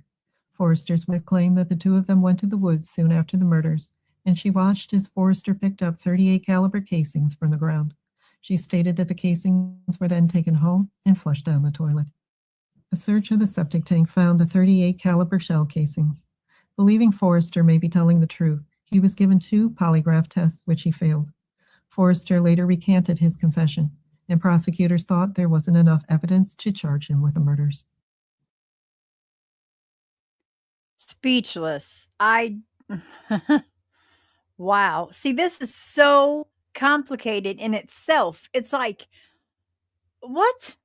Forrester's wife claimed that the 2 of them went to the woods soon after the murders, and she watched as Forrester picked up .38 caliber casings from the ground. She stated that the casings were then taken home and flushed down the toilet. A search of the septic tank found the .38 caliber shell casings. Believing Forrester may be telling the truth, he was given 2 polygraph tests, which he failed. Forrester later recanted his confession, and prosecutors thought there wasn't enough evidence to charge him with the murders. Speechless. Wow. See, this is so complicated in itself. It's like, what?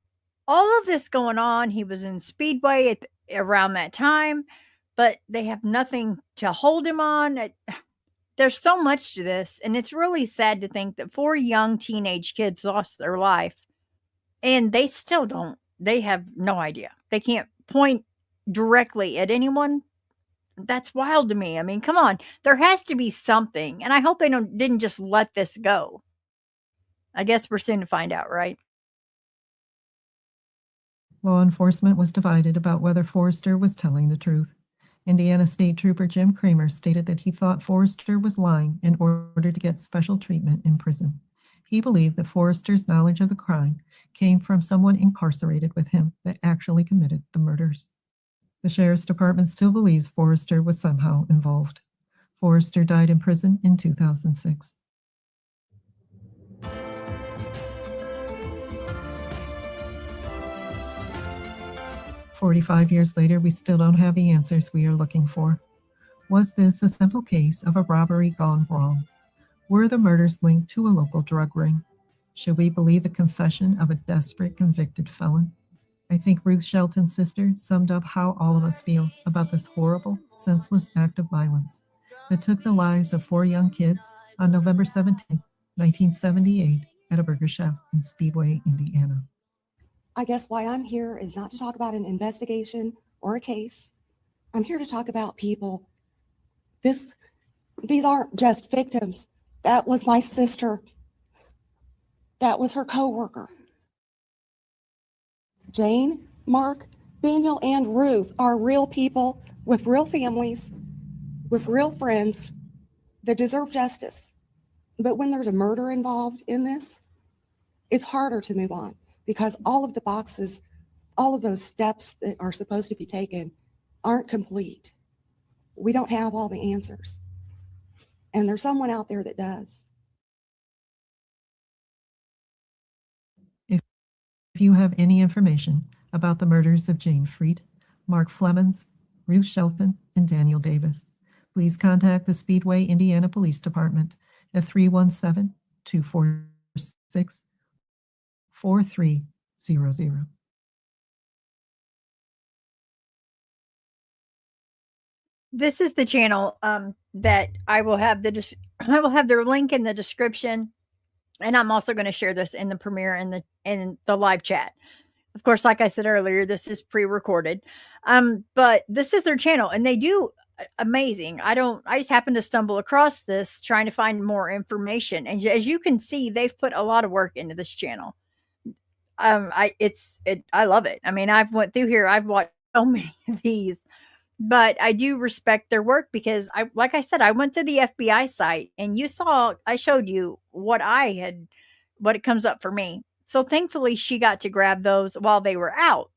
All of this going on. He was in Speedway around that time, but they have nothing to hold him on. There's so much to this, and it's really sad to think that 4 young teenage kids lost their life, and they still don't. They have no idea. They can't point directly at anyone. That's wild to me. I mean, come on. There has to be something, and I hope they didn't just let this go. I guess we're soon to find out, right? Law enforcement was divided about whether Forrester was telling the truth. Indiana State Trooper Jim Kramer stated that he thought Forrester was lying in order to get special treatment in prison. He believed that Forrester's knowledge of the crime came from someone incarcerated with him that actually committed the murders. The Sheriff's Department still believes Forrester was somehow involved. Forrester died in prison in 2006. "45 years later, we still don't have the answers we are looking for. Was this a simple case of a robbery gone wrong? Were the murders linked to a local drug ring? Should we believe the confession of a desperate convicted felon? I think Ruth Shelton's sister summed up how all of us feel about this horrible, senseless act of violence that took the lives of 4 young kids on November 17, 1978, at a burger shop in Speedway, Indiana." I guess why I'm here is not to talk about an investigation or a case. I'm here to talk about people. These aren't just victims. That was my sister. That was her coworker. Jane, Mark, Daniel, and Ruth are real people with real families, with real friends that deserve justice. But when there's a murder involved in this, it's harder to move on because all of the boxes, all of those steps that are supposed to be taken aren't complete. We don't have all the answers. And there's someone out there that does. If you have any information about the murders of Jane Freed, Mark Flemons, Ruth Shelton, and Daniel Davis, please contact the Speedway, Indiana Police Department at 317-246-4300. This is the channel that I will have I will have their link in the description, and I'm also going to share this in the premiere and the live chat. Of course, like I said earlier, this is pre-recorded, but this is their channel, and they do amazing. I just happened to stumble across this trying to find more information, and as you can see, they've put a lot of work into this channel. I love it. I mean, I've went through here, I've watched so many of these, but I do respect their work because like I said, I went to the FBI site and I showed you what it comes up for me. So thankfully she got to grab those while they were out,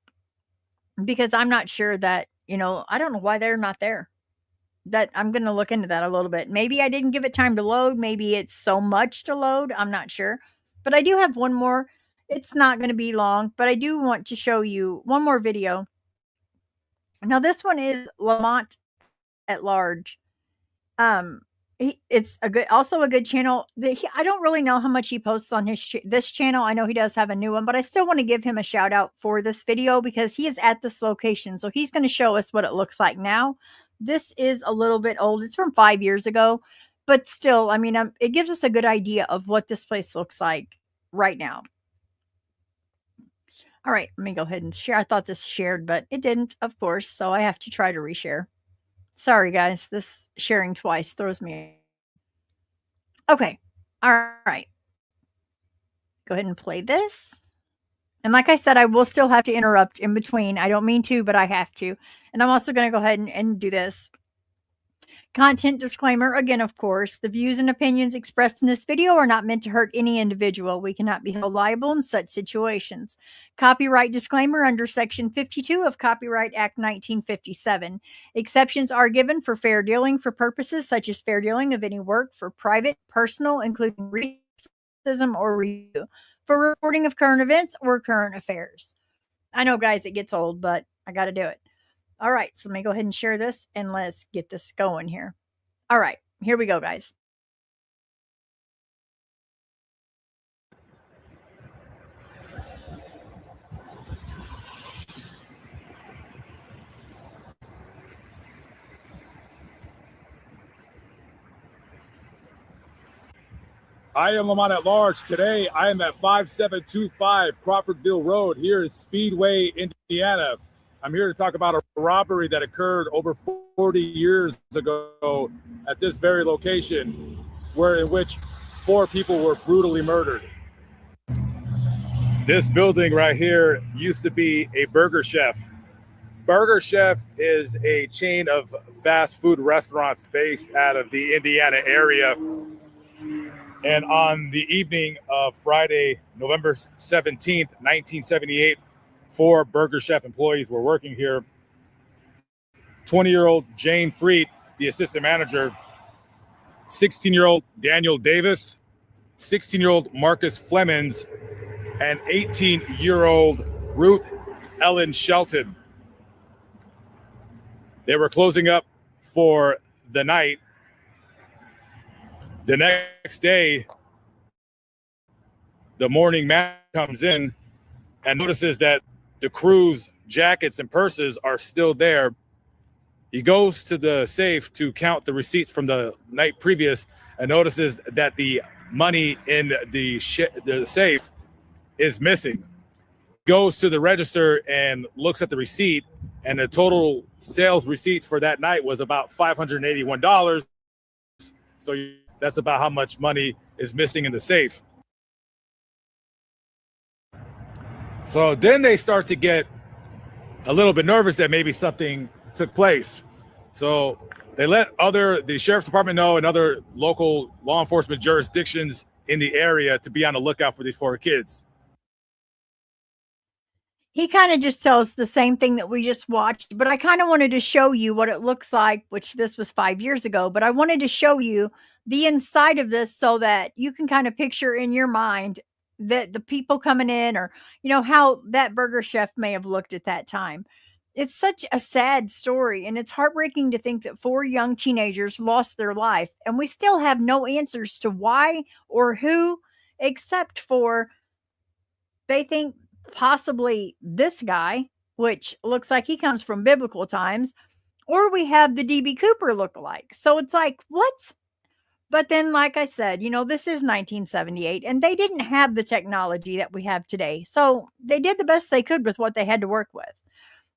because I'm not sure that, I don't know why they're not there. That I'm going to look into that a little bit. Maybe I didn't give it time to load. Maybe it's so much to load. I'm not sure, but I do have one more. It's not going to be long, but I do want to show you one more video. Now this one is Lamont at Large. It's also a good channel. I don't really know how much he posts on this channel. I know he does have a new one, but I still want to give him a shout out for this video because he is at this location. So he's going to show us what it looks like now. This is a little bit old. It's from 5 years ago, but still, I mean, it gives us a good idea of what this place looks like right now. All right, let me go ahead and share. I thought this shared, but it didn't, of course. So I have to try to reshare. Sorry, guys. This sharing twice throws me. Okay. All right. Go ahead and play this. And like I said, I will still have to interrupt in between. I don't mean to, but I have to. And I'm also going to go ahead and do this. Content disclaimer, again, of course, the views and opinions expressed in this video are not meant to hurt any individual. We cannot be held liable in such situations. Copyright disclaimer under Section 52 of Copyright Act 1957. Exceptions are given for fair dealing for purposes such as fair dealing of any work for private, personal, including criticism or review, for reporting of current events or current affairs. I know, guys, it gets old, but I got to do it. All right, so let me go ahead and share this and let's get this going here. All right, here we go, guys. I am Lamont at Large. Today, I am at 5725 Crawfordville Road here in Speedway, Indiana. I'm here to talk about a robbery that occurred over 40 years ago at this very location, in which 4 people were brutally murdered. This building right here used to be a Burger Chef. Burger Chef is a chain of fast food restaurants based out of the Indiana area. And on the evening of Friday, November 17th, 1978, 4 Burger Chef employees were working here. 20-year-old Jane Freed, the assistant manager, 16-year-old Daniel Davis, 16-year-old Marcus Flemons, and 18-year-old Ruth Ellen Shelton. They were closing up for the night. The next day, the morning man comes in and notices that the crew's jackets and purses are still there. He goes to the safe to count the receipts from the night previous and notices that the money in the safe is missing. Goes to the register and looks at the receipt, and the total sales receipts for that night was about $581. So that's about how much money is missing in the safe. So then they start to get a little bit nervous that maybe something took place. So they let the sheriff's department know and other local law enforcement jurisdictions in the area to be on the lookout for these 4 kids. he kind of just tells the same thing that we just watched, but I kind of wanted to show you what it looks like, which this was 5 years ago, but I wanted to show you the inside of this so that you can kind of picture in your mind that the people coming in, or, how that burger chef may have looked at that time. It's such a sad story, and it's heartbreaking to think that 4 young teenagers lost their life, and we still have no answers to why or who, except for they think possibly this guy, which looks like he comes from biblical times, or we have the DB Cooper lookalike. So it's like, what? But then, like I said, this is 1978, and they didn't have the technology that we have today. So they did the best they could with what they had to work with.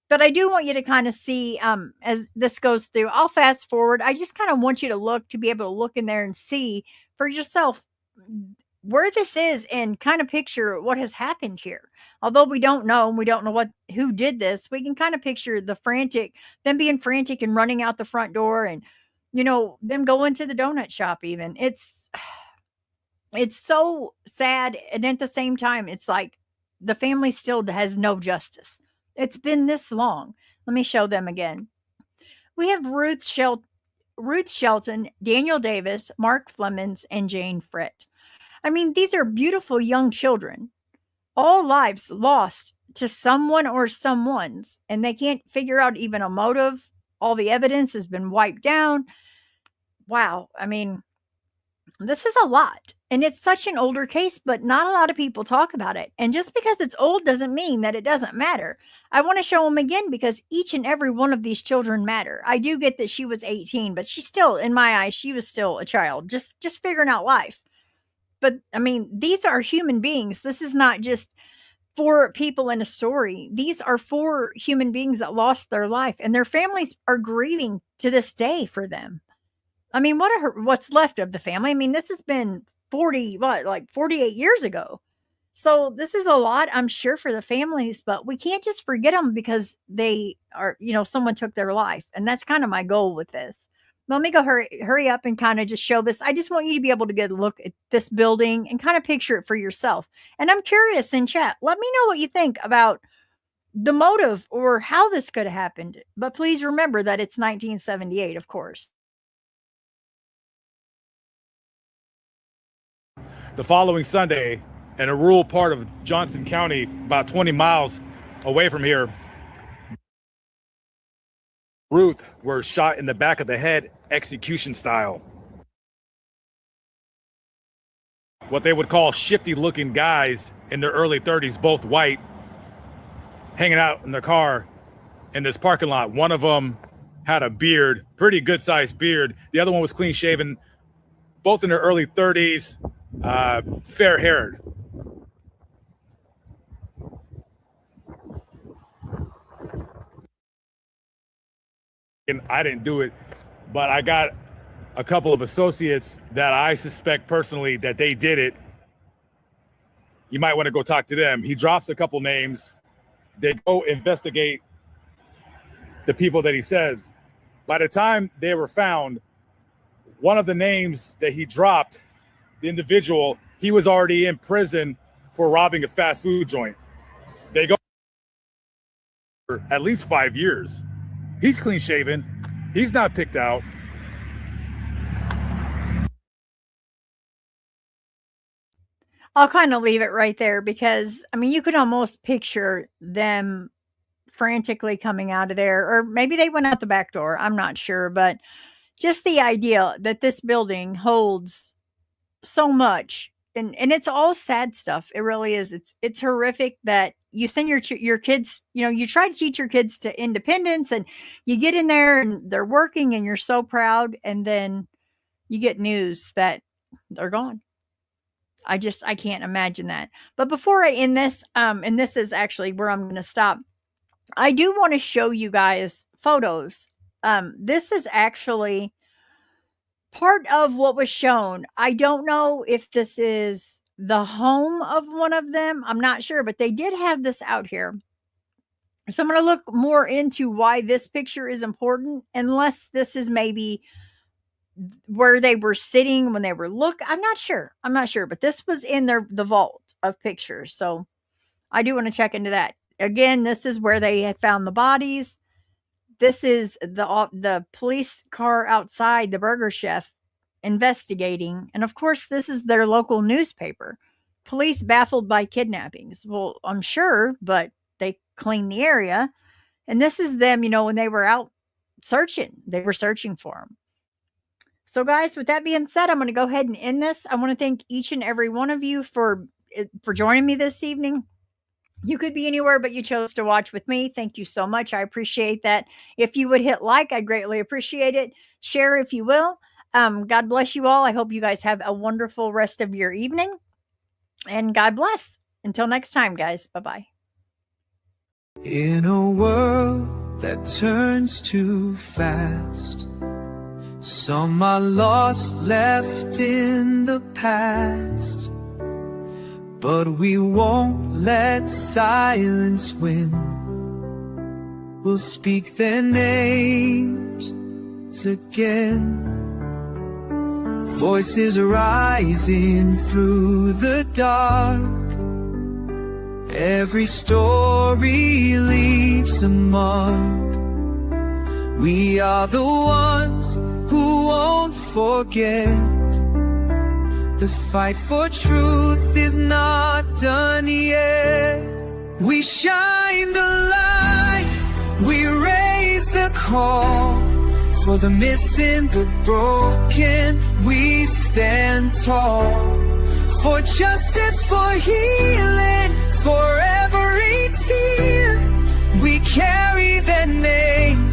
But I do want you to kind of see, as this goes through, I'll fast forward. I just kind of want you to look, to be able to look in there and see for yourself where this is and kind of picture what has happened here. Although we don't know, and we don't know who did this, we can kind of picture them being frantic and running out the front door, and them going to the donut shop even. It's so sad, and at the same time it's like the family still has no justice. It's been this long. Let me show them again. We have Ruth Shelton, Daniel Davis, Mark Flemings, and Jane Fritt. I mean, these are beautiful young children, all lives lost to someone or someone's, and they can't figure out even a motive. All the evidence has been wiped down. Wow. I mean, this is a lot, and it's such an older case, but not a lot of people talk about it. And just because it's old doesn't mean that it doesn't matter. I want to show them again because each and every one of these children matter. I do get that she was 18, but she's still, in my eyes, she was still a child, just figuring out life. But I mean, these are human beings. This is not just 4 people in a story. These are 4 human beings that lost their life, and their families are grieving to this day for them. I mean, what's left of the family? I mean, this has been 48 years ago. So this is a lot, I'm sure, for the families, but we can't just forget them because they are, someone took their life. And that's kind of my goal with this. Let me go hurry up and kind of just show this. I just want you to be able to get a look at this building and kind of picture it for yourself. And I'm curious in chat, let me know what you think about the motive or how this could have happened. But please remember that it's 1978, of course. The following Sunday, in a rural part of Johnson County, about 20 miles away from here, Ruth were shot in the back of the head, execution style. What they would call shifty looking guys in their early 30s, both white, hanging out in their car in this parking lot. One of them had a beard, pretty good sized beard. The other one was clean shaven, both in their early 30s, fair haired. And I didn't do it, but I got a couple of associates that I suspect personally that they did it. You might want to go talk to them. He drops a couple names. They go investigate the people that he says. By the time they were found, one of the names that he dropped, the individual, he was already in prison for robbing a fast food joint. They go for at least 5 years. He's clean shaven. He's not picked out. I'll kind of leave it right there because, I mean, you could almost picture them frantically coming out of there, or maybe they went out the back door. I'm not sure, but just the idea that this building holds so much, and it's all sad stuff. It really is. It's horrific that you send your kids, you try to teach your kids to independence, and you get in there and they're working and you're so proud, and then you get news that they're gone. I can't imagine that. But before I end this, and this is actually where I'm going to stop, I do want to show you guys photos. This is actually part of what was shown. I don't know if this is the home of one of them. I'm not sure, but they did have this out here. So I'm going to look more into why this picture is important, unless this is maybe where they were sitting when they were I'm not sure, but this was in the vault of pictures. So I do want to check into that. Again, this is where they had found the bodies. This is the police car outside the Burger Chef investigating. And of course, this is their local newspaper. Police baffled by kidnappings. Well, I'm sure, but they cleaned the area. And this is them, when they were out searching. They were searching for them. So guys, with that being said, I'm going to go ahead and end this. I want to thank each and every one of you for joining me this evening. You could be anywhere, but you chose to watch with me. Thank you so much. I appreciate that. If you would hit like, I greatly appreciate it. Share if you will. God bless you all. I hope you guys have a wonderful rest of your evening. And God bless. Until next time, guys. Bye-bye. In a world that turns too fast, some are lost, left in the past. But we won't let silence win. We'll speak their names again. Voices rising through the dark. Every story leaves a mark. We are the ones who won't forget. The fight for truth is not done yet. We shine the light, we raise the call. For the missing, the broken, we stand tall. For justice, for healing, for every tear, we carry their name.